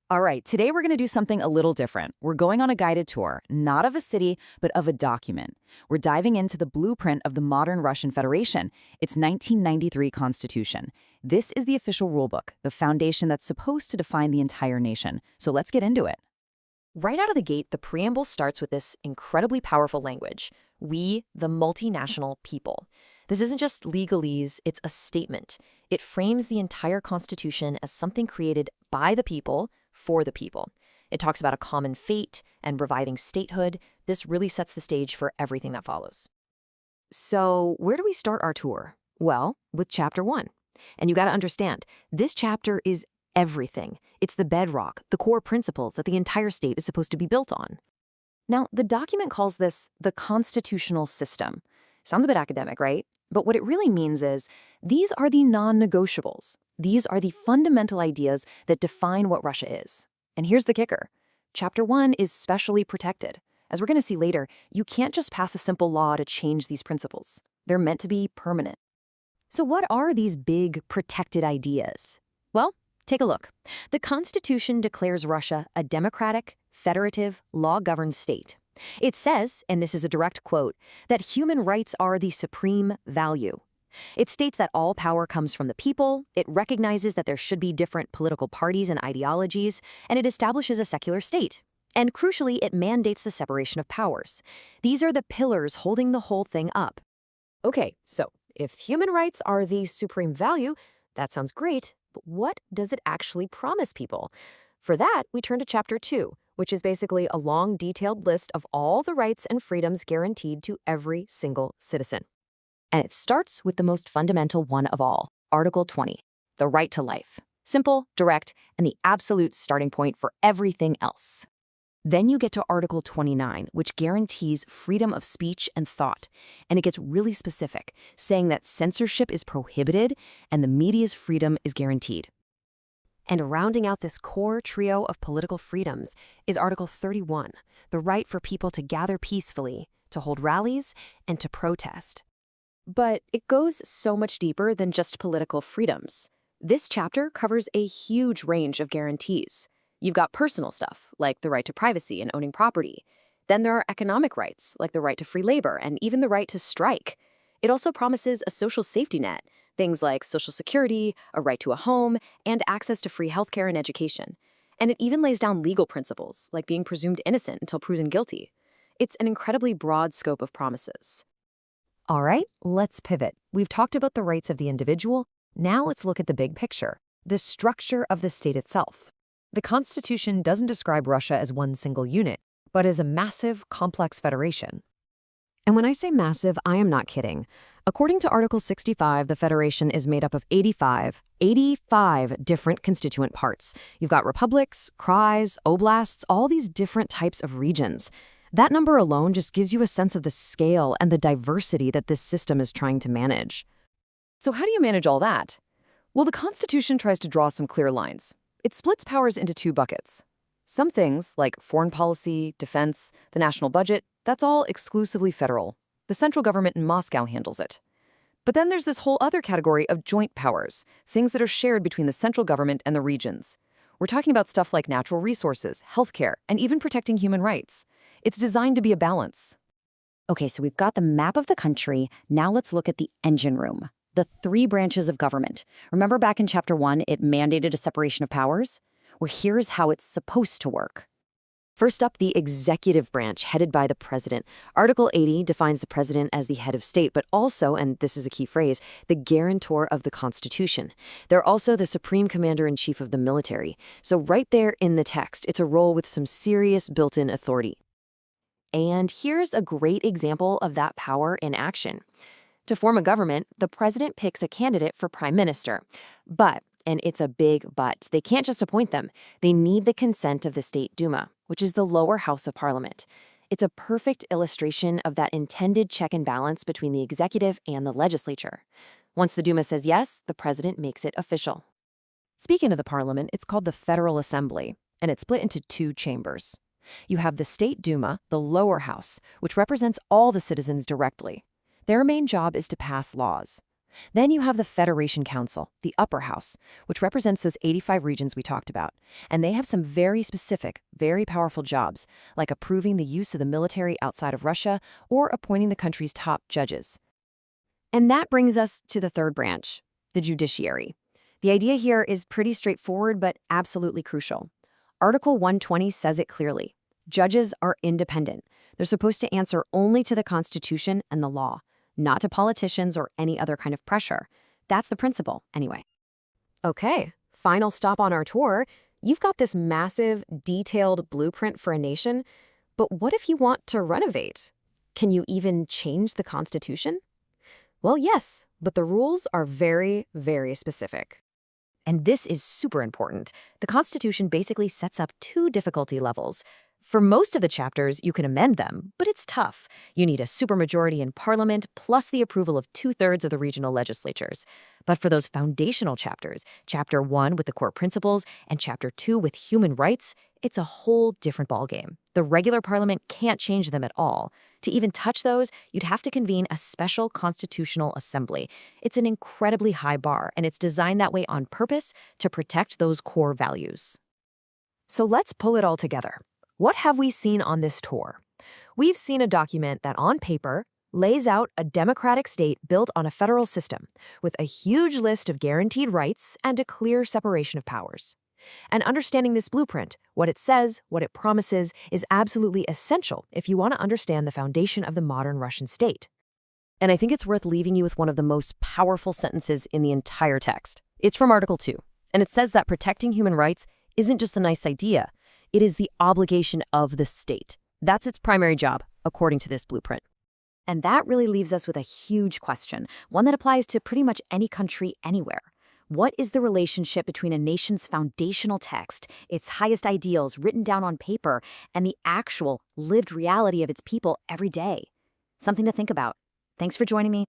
All right, today we're going to do something a little different. We're going on a guided tour, not of a city, but of a document. We're diving into the blueprint of the modern Russian Federation, its 1993 constitution. This is the official rulebook, the foundation that's supposed to define the entire nation. So let's get into it. Right out of the gate, the preamble starts with this incredibly powerful language: we, the multinational people. This isn't just legalese, it's a statement. It frames the entire Constitution as something created by the people, for the people. It talks about a common fate and reviving statehood. This really sets the stage for everything that follows. So where do we start our tour? Well, with Chapter 1. And you got to understand, this chapter is everything. It's the bedrock, the core principles that the entire state is supposed to be built on. Now, the document calls this the constitutional system. Sounds a bit academic, right? But what it really means is these are the non-negotiables. These are the fundamental ideas that define what Russia is. And here's the kicker. Chapter 1 is specially protected. As we're going to see later, you can't just pass a simple law to change these principles. They're meant to be permanent. So what are these big protected ideas? Well, take a look. The Constitution declares Russia a democratic, federative, law-governed state. It says, and this is a direct quote, that human rights are the supreme value. It states that all power comes from the people, it recognizes that there should be different political parties and ideologies, and it establishes a secular state. And crucially, it mandates the separation of powers. These are the pillars holding the whole thing up. Okay, so if human rights are the supreme value, that sounds great, but what does it actually promise people? For that, we turn to Chapter 2, which is basically a long, detailed list of all the rights and freedoms guaranteed to every single citizen. And it starts with the most fundamental one of all, Article 20, the right to life. Simple, direct, and the absolute starting point for everything else. Then you get to Article 29, which guarantees freedom of speech and thought. And it gets really specific, saying that censorship is prohibited and the media's freedom is guaranteed. And rounding out this core trio of political freedoms is Article 31, the right for people to gather peacefully, to hold rallies, and to protest. But it goes so much deeper than just political freedoms. This chapter covers a huge range of guarantees. You've got personal stuff, like the right to privacy and owning property. Then there are economic rights, like the right to free labor and even the right to strike. It also promises a social safety net, things like Social Security, a right to a home, and access to free healthcare and education. And it even lays down legal principles, like being presumed innocent until proven guilty. It's an incredibly broad scope of promises. All right, let's pivot. We've talked about the rights of the individual. Now let's look at the big picture, the structure of the state itself. The Constitution doesn't describe Russia as one single unit, but as a massive, complex federation. And when I say massive, I am not kidding. According to Article 65, the Federation is made up of 85 different constituent parts. You've got republics, krais, oblasts, all these different types of regions. That number alone just gives you a sense of the scale and the diversity that this system is trying to manage. So how do you manage all that? Well, the Constitution tries to draw some clear lines. It splits powers into two buckets. Some things, like foreign policy, defense, the national budget, that's all exclusively federal. The central government in Moscow handles it. But then there's this whole other category of joint powers, things that are shared between the central government and the regions. We're talking about stuff like natural resources, healthcare, and even protecting human rights. It's designed to be a balance. Okay, so we've got the map of the country. Now let's look at the engine room, the three branches of government. Remember back in Chapter 1, it mandated a separation of powers? Well, here's how it's supposed to work. First up, the executive branch, headed by the president. Article 80 defines the president as the head of state, but also, and this is a key phrase, the guarantor of the Constitution. They're also the supreme commander-in-chief of the military. So right there in the text, it's a role with some serious built-in authority. And here's a great example of that power in action. To form a government, the president picks a candidate for prime minister. But, and it's a big but, they can't just appoint them. They need the consent of the State Duma, which is the lower house of parliament. It's a perfect illustration of that intended check and balance between the executive and the legislature. Once the Duma says yes, the president makes it official. Speaking of the parliament, it's called the Federal Assembly, and it's split into two chambers. You have the State Duma, the lower house, which represents all the citizens directly. Their main job is to pass laws. Then you have the Federation Council, the upper house, which represents those 85 regions we talked about. And they have some very specific, very powerful jobs, like approving the use of the military outside of Russia or appointing the country's top judges. And that brings us to the third branch, the judiciary. The idea here is pretty straightforward but absolutely crucial. Article 120 says it clearly. Judges are independent. They're supposed to answer only to the Constitution and the law, not to politicians or any other kind of pressure. That's the principle, anyway. Okay, final stop on our tour. You've got this massive, detailed blueprint for a nation, but what if you want to renovate? Can you even change the Constitution? Well, yes, but the rules are very, very specific. And this is super important. The Constitution basically sets up two difficulty levels. For most of the chapters, you can amend them, but it's tough. You need a supermajority in Parliament plus the approval of 2/3 of the regional legislatures. But for those foundational chapters, Chapter 1 with the core principles and Chapter 2 with human rights, it's a whole different ballgame. The regular Parliament can't change them at all. To even touch those, you'd have to convene a special constitutional assembly. It's an incredibly high bar, and it's designed that way on purpose to protect those core values. So let's pull it all together. What have we seen on this tour? We've seen a document that, on paper, lays out a democratic state built on a federal system, with a huge list of guaranteed rights and a clear separation of powers. And understanding this blueprint, what it says, what it promises, is absolutely essential if you want to understand the foundation of the modern Russian state. And I think it's worth leaving you with one of the most powerful sentences in the entire text. It's from Article 2, and it says that protecting human rights isn't just a nice idea, it is the obligation of the state. That's its primary job, according to this blueprint. And that really leaves us with a huge question, one that applies to pretty much any country anywhere. What is the relationship between a nation's foundational text, its highest ideals written down on paper, and the actual lived reality of its people every day? Something to think about. Thanks for joining me.